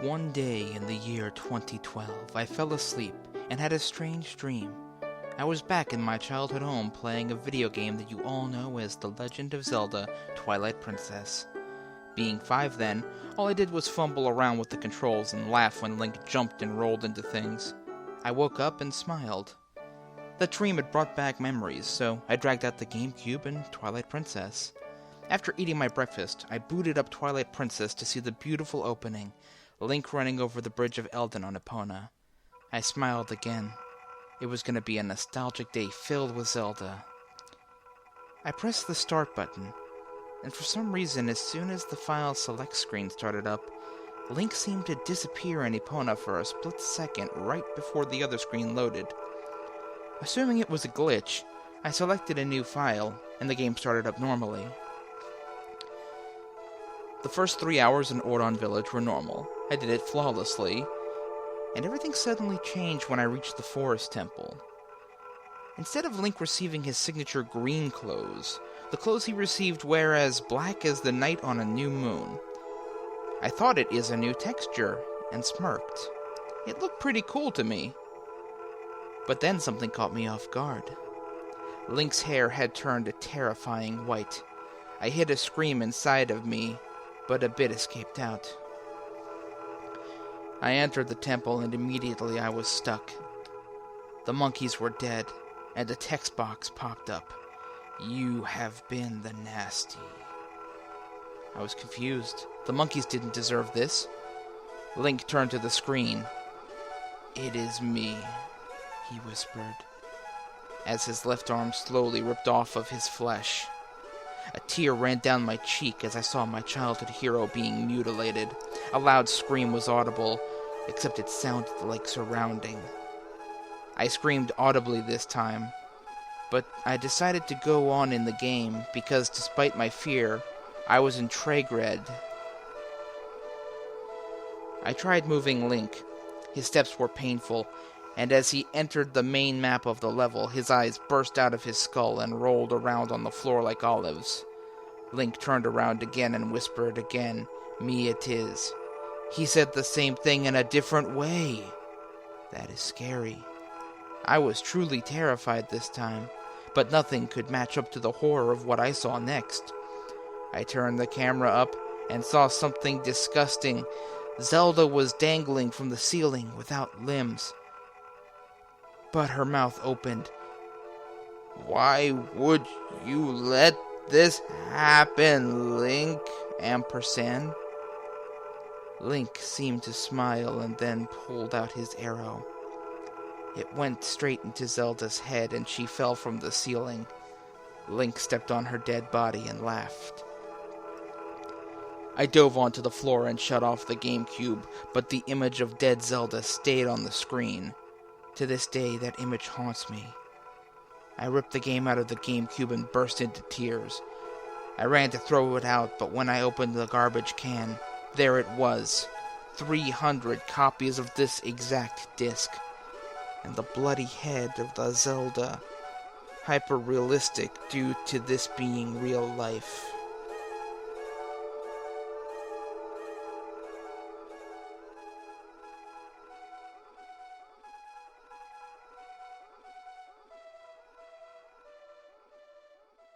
One day in the year 2012, I fell asleep and had a strange dream. I was back in my childhood home playing a video game that you all know as The Legend of Zelda: Twilight Princess. Being 5 then, all I did was fumble around with the controls and laugh when Link jumped and rolled into things. I woke up and smiled. The dream had brought back memories, so I dragged out the GameCube and Twilight Princess. After eating my breakfast, I booted up Twilight Princess to see the beautiful opening, Link running over the bridge of Eldin on Epona. I smiled again. It was going to be a nostalgic day filled with Zelda. I pressed the start button, and for some reason, as soon as the file select screen started up, Link seemed to disappear in Epona for a split second right before the other screen loaded. Assuming it was a glitch, I selected a new file, and the game started up normally. The first 3 hours in Ordon Village were normal. I did it flawlessly, and everything suddenly changed when I reached the Forest Temple. Instead of Link receiving his signature green clothes, the clothes he received were as black as the night on a new moon. I thought it is a new texture, and smirked. It looked pretty cool to me. But then something caught me off guard. Link's hair had turned a terrifying white. I hid a scream inside of me, but a bit escaped out. I entered the temple and immediately I was stuck. The monkeys were dead, and a text box popped up. You have been the nasty. I was confused. The monkeys didn't deserve this. Link turned to the screen. It is me, he whispered, as his left arm slowly ripped off of his flesh. A tear ran down my cheek as I saw my childhood hero being mutilated. A loud scream was audible, except it sounded like surrounding. I screamed audibly this time, but I decided to go on in the game because despite my fear, I was in Tregred. I tried moving Link. His steps were painful, and as he entered the main map of the level, his eyes burst out of his skull and rolled around on the floor like olives. Link turned around again and whispered again, "Me it is." He said the same thing in a different way. That is scary. I was truly terrified this time, but nothing could match up to the horror of what I saw next. I turned the camera up and saw something disgusting. Zelda was dangling from the ceiling without limbs, but her mouth opened. Why would you let this happen, Link? Ampersand. Link seemed to smile and then pulled out his arrow. It went straight into Zelda's head and she fell from the ceiling. Link stepped on her dead body and laughed. I dove onto the floor and shut off the GameCube, but the image of dead Zelda stayed on the screen. To this day, that image haunts me. I ripped the game out of the GameCube and burst into tears. I ran to throw it out, but when I opened the garbage can, there it was. 300 copies of this exact disc. And the bloody head of the Zelda. Hyper-realistic due to this being real life.